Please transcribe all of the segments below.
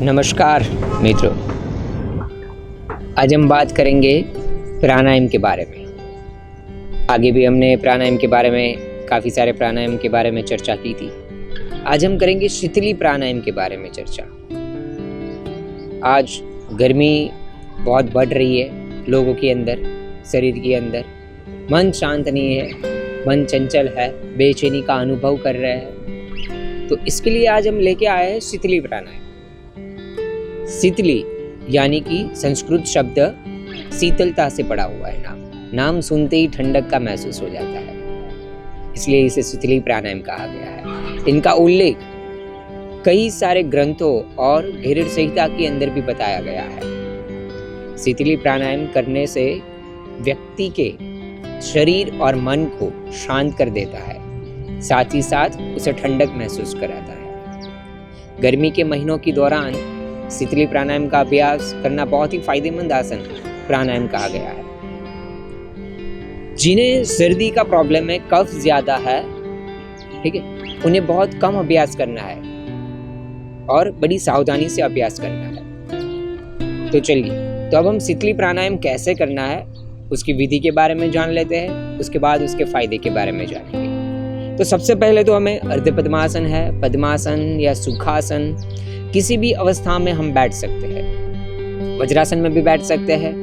नमस्कार मित्रों, आज हम बात करेंगे प्राणायाम के बारे में। आगे भी हमने प्राणायाम के बारे में काफ़ी सारे प्राणायाम के बारे में चर्चा की थी। आज हम करेंगे शीतली प्राणायाम के बारे में चर्चा। आज गर्मी बहुत बढ़ रही है लोगों के अंदर, शरीर के अंदर। मन शांत नहीं है, मन चंचल है, बेचैनी का अनुभव कर रहे हैं। तो इसके लिए आज हम लेके आए हैं शीतली प्राणायाम। शीतली यानी कि संस्कृत शब्द शीतलता से पड़ा हुआ है। नाम सुनते ही ठंडक का महसूस हो जाता है, इसलिए इसे शीतली प्राणायाम कहा गया है। इनका उल्लेख कई सारे ग्रंथों और घृण संहिता के अंदर भी बताया गया है। शीतली प्राणायाम करने से व्यक्ति के शरीर और मन को शांत कर देता है, साथ ही साथ उसे ठंडक महसूस कराता है। गर्मी के महीनों के दौरान शीतली प्राणायाम का अभ्यास करना बहुत ही फायदेमंद आसन प्राणायाम कहा गया है। जिन्हें सर्दी का प्रॉब्लम है, कफ ज्यादा है, ठीक है, उन्हें बहुत कम अभ्यास करना है और बड़ी सावधानी से अभ्यास करना है। तो चलिए, तो अब हम शीतली प्राणायाम कैसे करना है उसकी विधि के बारे में जान लेते हैं, उसके बाद उसके फायदे के बारे में जानेंगे। तो सबसे पहले तो हमें अर्ध पद्मासन है, पद्मासन या सुखासन, किसी भी अवस्था में हम बैठ सकते हैं। वज्रासन में भी बैठ सकते हैं।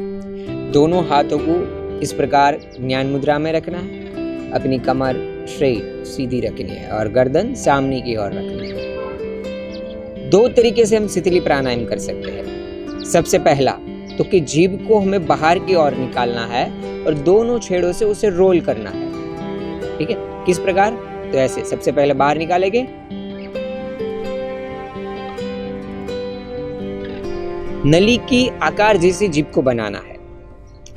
दोनों हाथों को इस प्रकार ज्ञान मुद्रा में रखना है, अपनी कमर स्ट्रेट सीधी रखनी है और गर्दन सामने की ओर रखनी है। दो तरीके से हम शीतली प्राणायाम कर सकते हैं। सबसे पहला तो कि जीभ को हमें बाहर की ओर निकालना है और दोनों छेड़ों से उसे रोल करना है। ठीक है, किस प्रकार? तो ऐसे सबसे पहले बाहर निकालेंगे, नली की आकार जैसी जीभ को बनाना है।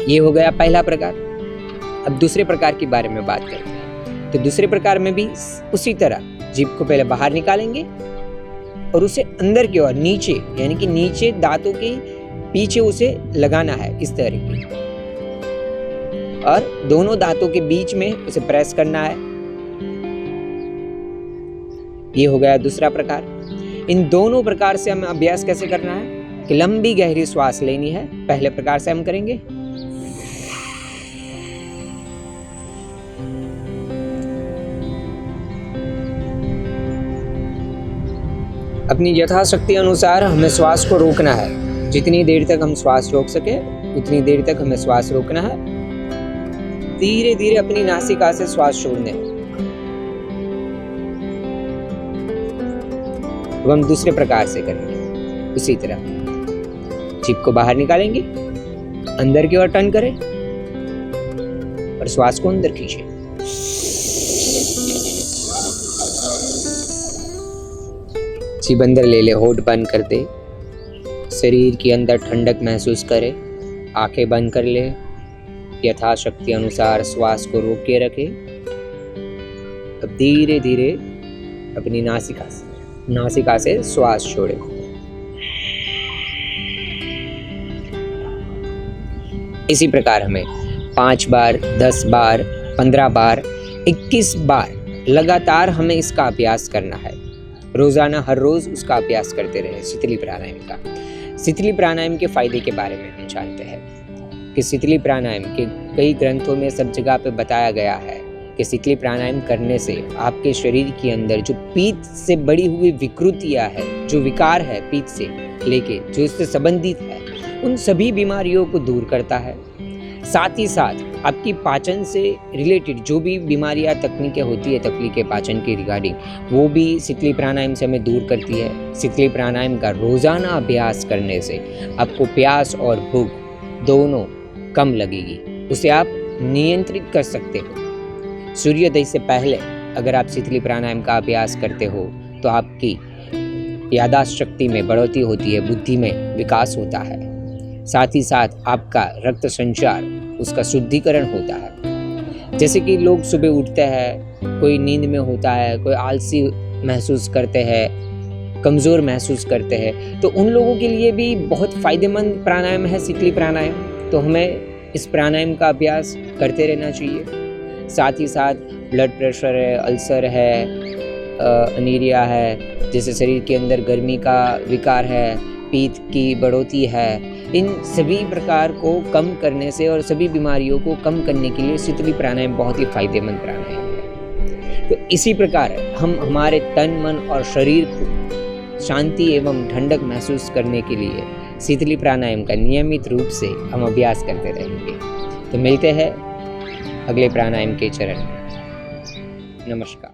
ये हो गया पहला प्रकार। अब दूसरे प्रकार के बारे में बात करते हैं। तो दूसरे प्रकार में भी उसी तरह जीभ को पहले बाहर निकालेंगे और उसे अंदर की ओर नीचे, यानी कि नीचे दांतों के पीछे उसे लगाना है इस तरीके, और दोनों दांतों के बीच में उसे प्रेस करना है। ये हो गया दूसरा प्रकार। इन दोनों प्रकार से हमें अभ्यास कैसे करना है कि लंबी गहरी श्वास लेनी है। पहले प्रकार से हम करेंगे, अपनी यथाशक्ति अनुसार हमें श्वास को रोकना है। जितनी देर तक हम श्वास रोक सके उतनी देर तक हमें श्वास रोकना है। धीरे धीरे अपनी नासिका से श्वास छोड़ने। अब हम दूसरे प्रकार से करेंगे उसी तरह। जीभ को बाहर निकालेंगे, अंदर की ओर टर्न करें और श्वास को अंदर खींचें। जीभ अंदर ले ले, होठ बंद कर दे, शरीर के अंदर ठंडक महसूस करे, आंखें बंद कर ले, यथाशक्ति अनुसार श्वास को रोक के रखे। अब धीरे धीरे अपनी नासिका से श्वास छोड़े। इसी प्रकार हमें 5 बार, 10 बार, 15 बार, 21 बार लगातार हमें इसका अभ्यास करना है। रोजाना हर रोज उसका अभ्यास करते रहे शीतली प्राणायाम का। शीतली प्राणायाम के फायदे के बारे में हम जानते हैं कि शीतली प्राणायाम के कई ग्रंथों में सब जगह पे बताया गया है कि शीतली प्राणायाम करने से आपके शरीर के अंदर जो पीत से बड़ी हुई विकृतियां है, जो विकार है पीत से लेके जो इससे संबंधित है, उन सभी बीमारियों को दूर करता है। साथ ही साथ आपकी पाचन से रिलेटेड जो भी बीमारियां, तकनीकें होती है तकलीफे पाचन के रिगार्डिंग, वो भी शीतली प्राणायाम से हमें दूर करती है। शीतली प्राणायाम का रोजाना अभ्यास करने से आपको प्यास और भूख दोनों कम लगेगी, उसे आप नियंत्रित कर सकते हो। सूर्योदय से पहले अगर आप शीतली प्राणायाम का अभ्यास करते हो तो आपकी याददाश्त शक्ति में बढ़ोतरी होती है, बुद्धि में विकास होता है। साथ ही साथ आपका रक्त संचार, उसका शुद्धिकरण होता है। जैसे कि लोग सुबह उठते हैं, कोई नींद में होता है, कोई आलसी महसूस करते हैं, कमज़ोर महसूस करते हैं, तो उन लोगों के लिए भी बहुत फायदेमंद प्राणायाम है शीतली प्राणायाम। तो हमें इस प्राणायाम का अभ्यास करते रहना चाहिए। साथ ही साथ ब्लड प्रेशर है, अल्सर है, अनीरिया है, जैसे शरीर के अंदर गर्मी का विकार है, पीत की बढ़ोतरी है, इन सभी प्रकार को कम करने से और सभी बीमारियों को कम करने के लिए शीतली प्राणायाम बहुत ही फायदेमंद प्राणायाम है। तो इसी प्रकार हम हमारे तन, मन और शरीर को शांति एवं ठंडक महसूस करने के लिए शीतली प्राणायाम का नियमित रूप से हम अभ्यास करते रहेंगे। तो मिलते हैं अगले प्राणायाम के चरण में। नमस्कार।